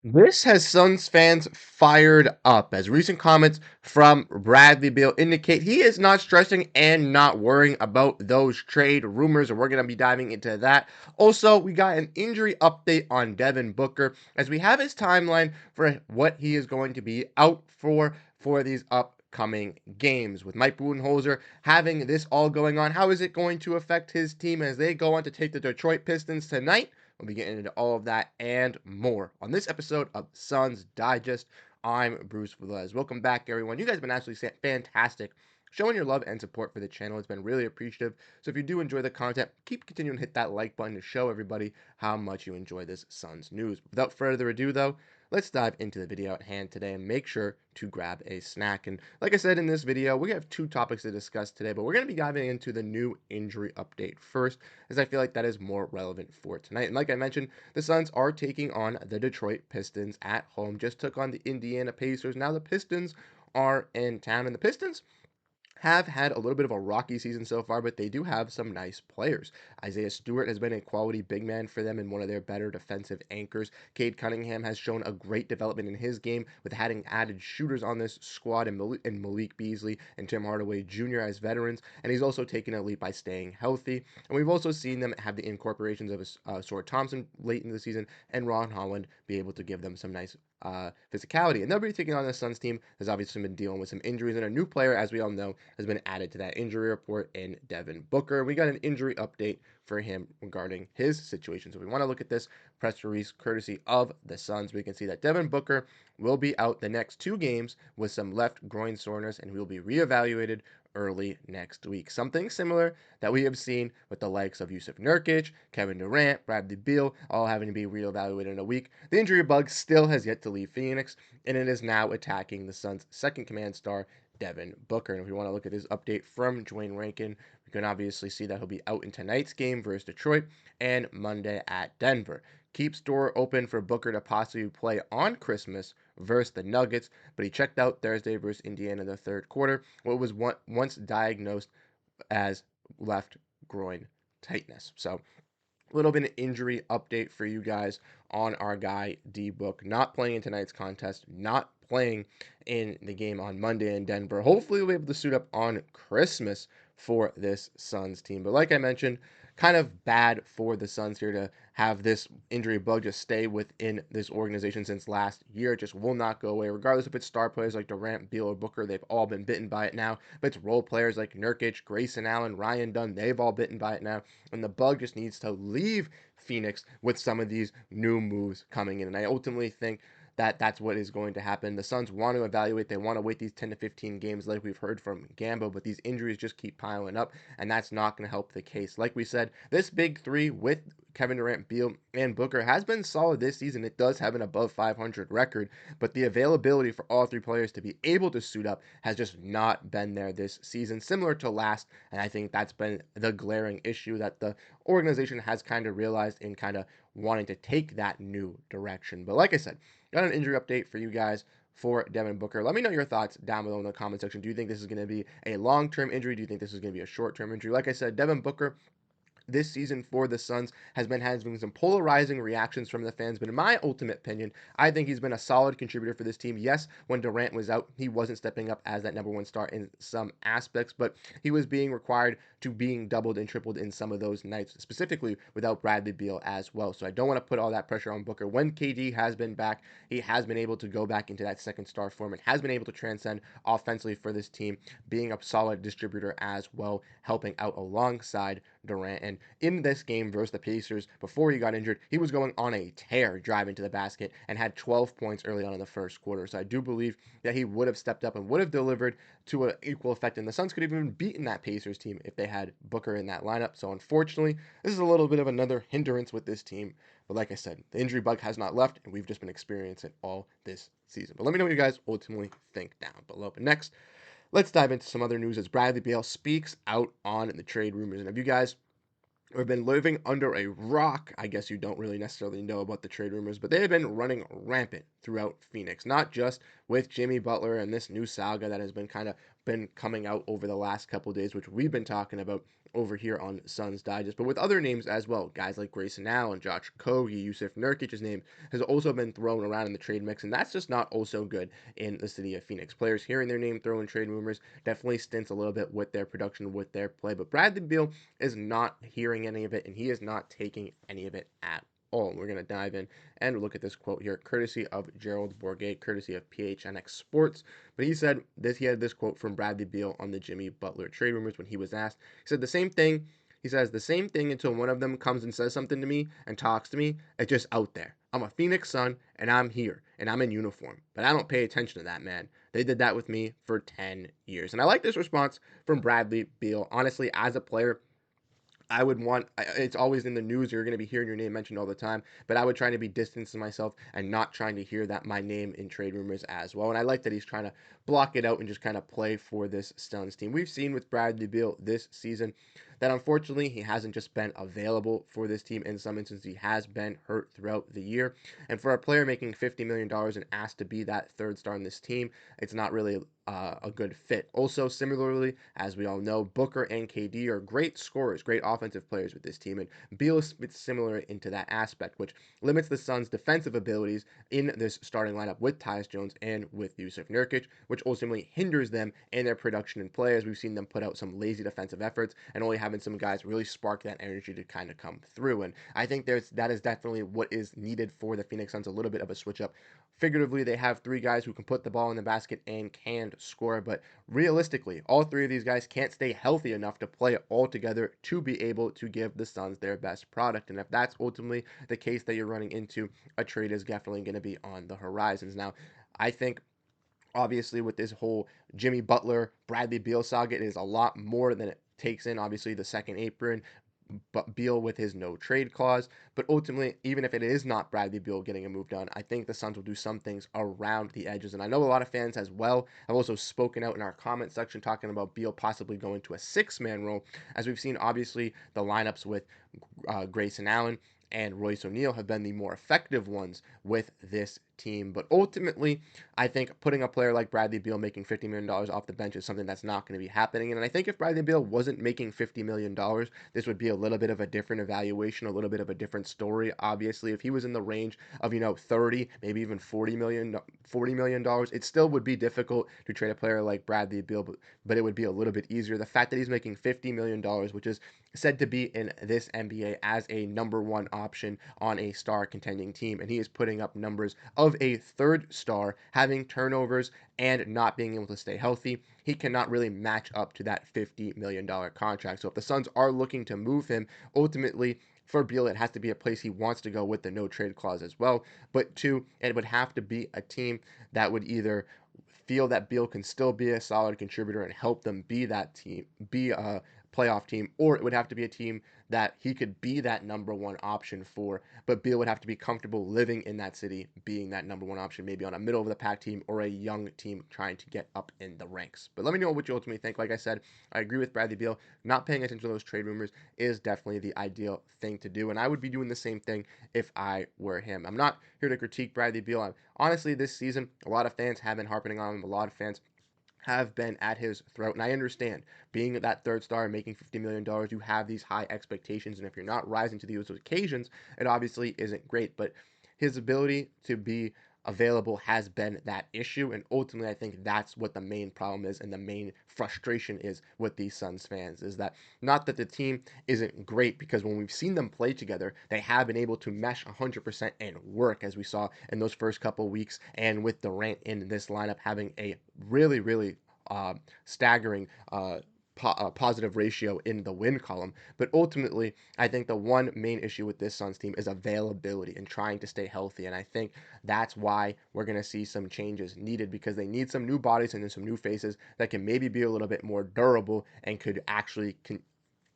This has Suns fans fired up as recent comments from Bradley Beal indicate he is not stressing and not worrying about those trade rumors, and we're going to be diving into that. Also, we got an injury update on Devin Booker as we have his timeline for what he is going to be out for these upcoming games. With Mike Budenholzer having this all going on, how is it going to affect his team as they go on to take the Detroit Pistons tonight? We'll be getting into all of that and more on this episode of Suns Digest. I'm Bruce Velez. Welcome back, everyone. You guys have been absolutely fantastic showing your love and support for the channel. It's been really appreciative. So if you do enjoy the content, keep continuing to hit that like button to show everybody how much you enjoy this Suns news. Without further ado, though, let's dive into the video at hand today and make sure to grab a snack. And like I said in this video, we have two topics to discuss today, but we're going to be diving into the new injury update first, as I feel like that is more relevant for tonight. And like I mentioned, the Suns are taking on the Detroit Pistons at home. Just took on the Indiana Pacers. Now the Pistons are in town, and the Pistons have had a little bit of a rocky season so far, but they do have some nice players. Isaiah Stewart has been a quality big man for them and one of their better defensive anchors. Cade Cunningham has shown a great development in his game with having added shooters on this squad and Malik Beasley and Tim Hardaway Jr. as veterans, and he's also taken a leap by staying healthy. And we've also seen them have the incorporations of Sword Thompson late in the season and Ron Holland be able to give them some nice physicality. And they'll be taking on the Suns team has obviously been dealing with some injuries, and a new player, as we all know, has been added to that injury report in Devin Booker. We got an injury update for him regarding his situation. So if we want to look at this press release courtesy of the Suns, we can see that Devin Booker will be out the next 2 games with some left groin soreness, and he will be reevaluated early next week. Something similar that we have seen with the likes of Yusuf Nurkic, Kevin Durant, Bradley Beal, all having to be reevaluated in a week. The injury bug still has yet to leave Phoenix, and it is now attacking the Suns' second command star, Devin Booker. And if we want to look at this update from Dwayne Rankin, we can obviously see that he'll be out in tonight's game versus Detroit and Monday at Denver. Keeps door open for Booker to possibly play on Christmas versus the Nuggets, but he checked out Thursday versus Indiana in the third quarter, what was once diagnosed as left groin tightness. So a little bit of injury update for you guys on our guy D Book not playing in tonight's contest, not playing in the game on Monday in Denver. Hopefully we'll be able to suit up on Christmas for this Suns team. But like I mentioned, kind of bad for the Suns here to have this injury bug just stay within this organization since last year. It just will not go away, regardless if it's star players like Durant, Beal, or Booker. They've all been bitten by it now. But it's role players like Nurkic, Grayson Allen, Ryan Dunn. They've all bitten by it now. And the bug just needs to leave Phoenix with some of these new moves coming in. And I ultimately think that that's what is going to happen. The Suns want to evaluate. They want to wait these 10 to 15 games like we've heard from Gambo, but these injuries just keep piling up, and that's not going to help the case. Like we said, this big three with Kevin Durant, Beal, and Booker has been solid this season. It does have an above 500 record, but the availability for all three players to be able to suit up has just not been there this season, similar to last, and I think that's been the glaring issue that the organization has kind of realized in kind of wanting to take that new direction. But like I said, got an injury update for you guys for Devin Booker. Let me know your thoughts down below in the comment section. Do you think this is going to be a long-term injury? Do you think this is going to be a short-term injury? Like I said, Devin Booker this season for the Suns has been having some polarizing reactions from the fans, but in my ultimate opinion, I think he's been a solid contributor for this team. Yes, when Durant was out, he wasn't stepping up as that number one star in some aspects, but he was being required to being doubled and tripled in some of those nights, specifically without Bradley Beal as well. So I don't want to put all that pressure on Booker. When KD has been back, he has been able to go back into that second star form and has been able to transcend offensively for this team, being a solid distributor as well, helping out alongside Durant. And in this game versus the Pacers, before he got injured, he was going on a tear driving to the basket and had 12 points early on in the first quarter. So I do believe that he would have stepped up and would have delivered to an equal effect. And the Suns could have even beaten that Pacers team if they had Booker in that lineup. So unfortunately, this is a little bit of another hindrance with this team. But like I said, the injury bug has not left, and we've just been experiencing it all this season. But let me know what you guys ultimately think down below. But next, let's dive into some other news as Bradley Beal speaks out on the trade rumors. And if you guys have been living under a rock, I guess you don't really necessarily know about the trade rumors, but they have been running rampant throughout Phoenix, not just with Jimmy Butler and this new saga that has been coming out over the last couple of days, which we've been talking about over here on Suns Digest, but with other names as well. Guys like Grayson Allen, Josh Okogie, Yusuf Nurkic's name has also been thrown around in the trade mix, and that's just not also good in the city of Phoenix. Players hearing their name thrown in trade rumors definitely stints a little bit with their production, with their play, but Bradley Beal is not hearing any of it, and he is not taking any of it at all. We're going to dive in and look at this quote here, courtesy of Gerald Bourget, courtesy of PHNX Sports. But he said this. He had this quote from Bradley Beal on the Jimmy Butler trade rumors when he was asked. He said the same thing. He says the same thing until one of them comes and says something to me and talks to me. It's just out there. I'm a Phoenix Sun and I'm here and I'm in uniform, but I don't pay attention to that, man. They did that with me for 10 years. And I like this response from Bradley Beal. Honestly, as a player, I would want, it's always in the news, you're going to be hearing your name mentioned all the time, but I would try to be distancing myself and not trying to hear that my name in trade rumors as well. And I like that he's trying to block it out and just kind of play for this Suns team. We've seen with Bradley Beal this season that unfortunately he hasn't just been available for this team. In some instances, he has been hurt throughout the year. And for a player making $50 million and asked to be that third star in this team, it's not really a good fit. Also, similarly, as we all know, Booker and KD are great scorers, great offensive players with this team, and Beal is similar into that aspect, which limits the Suns' defensive abilities in this starting lineup with Tyus Jones and with Yusuf Nurkic, which ultimately hinders them in their production and play, as we've seen them put out some lazy defensive efforts and only having some guys really spark that energy to kind of come through. And I think that is definitely what is needed for the Phoenix Suns, a little bit of a switch up. Figuratively, they have three guys who can put the ball in the basket and can score, but realistically, all three of these guys can't stay healthy enough to play all together to be able to give the Suns their best product. And if that's ultimately the case that you're running into, a trade is definitely going to be on the horizons. Now, I think obviously with this whole Jimmy Butler, Bradley Beal saga, it is a lot more than it takes in. Obviously, the second apron, but Beal with his no trade clause. But ultimately, even if it is not Bradley Beal getting a move done, I think the Suns will do some things around the edges. And I know a lot of fans as well have also spoken out in our comment section talking about Beal possibly going to a six-man role, as we've seen obviously the lineups with Grayson Allen and Royce O'Neal have been the more effective ones with this team. But ultimately, I think putting a player like Bradley Beal making $50 million off the bench is something that's not going to be happening. And I think if Bradley Beal wasn't making $50 million, this would be a little bit of a different evaluation, a little bit of a different story. Obviously, if he was in the range of, 30, maybe even $40 million, it still would be difficult to trade a player like Bradley Beal, but it would be a little bit easier. The fact that he's making $50 million, which is said to be in this NBA as a number one option on a star contending team, and he is putting up numbers of a third star, having turnovers and not being able to stay healthy. He cannot really match up to that $50 million contract. So if the Suns are looking to move him, ultimately for Beal, it has to be a place he wants to go with the no trade clause as well. But two, it would have to be a team that would either feel that Beal can still be a solid contributor and help them be that team, be a playoff team, or it would have to be a team that he could be that number one option for, but Beal would have to be comfortable living in that city, being that number one option, maybe on a middle of the pack team or a young team trying to get up in the ranks. But let me know what you ultimately think. Like I said, I agree with Bradley Beal. Not paying attention to those trade rumors is definitely the ideal thing to do, and I would be doing the same thing if I were him. I'm not here to critique Bradley Beal. Honestly, this season, a lot of fans have been harping on him. A lot of fans have been at his throat. And I understand being that third star and making $50 million, you have these high expectations. And if you're not rising to those occasions, it obviously isn't great. But his ability to be available has been that issue. And ultimately, I think that's what the main problem is and the main frustration is with these Suns fans is that not that the team isn't great, because when we've seen them play together, they have been able to mesh 100% and work, as we saw in those first couple weeks. And with Durant in this lineup having a really, really staggering positive ratio in the win column. But ultimately, I think the one main issue with this Suns team is availability and trying to stay healthy. And I think that's why we're going to see some changes needed, because they need some new bodies and then some new faces that can maybe be a little bit more durable and could actually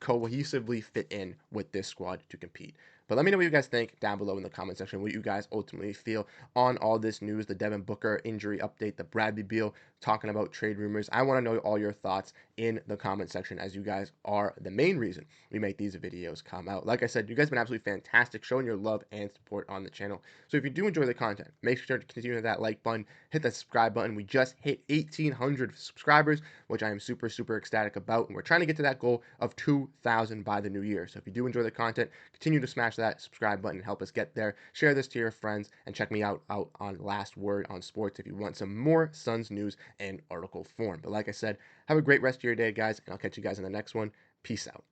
cohesively fit in with this squad to compete. But let me know what you guys think down below in the comment section, what you guys ultimately feel on all this news, the Devin Booker injury update, the Bradley Beal talking about trade rumors. I want to know all your thoughts in the comment section, as you guys are the main reason we make these videos come out. Like I said, you guys have been absolutely fantastic showing your love and support on the channel. So if you do enjoy the content, make sure to continue that like button, hit that subscribe button. We just hit 1,800 subscribers, which I am super, super ecstatic about. And we're trying to get to that goal of 2,000 by the new year. So if you do enjoy the content, continue to smash that subscribe button and help us get there. Share this to your friends and check me out on Last Word on Sports if you want some more Suns news in article form. But like I said, have a great rest of your day, guys, and I'll catch you guys in the next one. Peace out.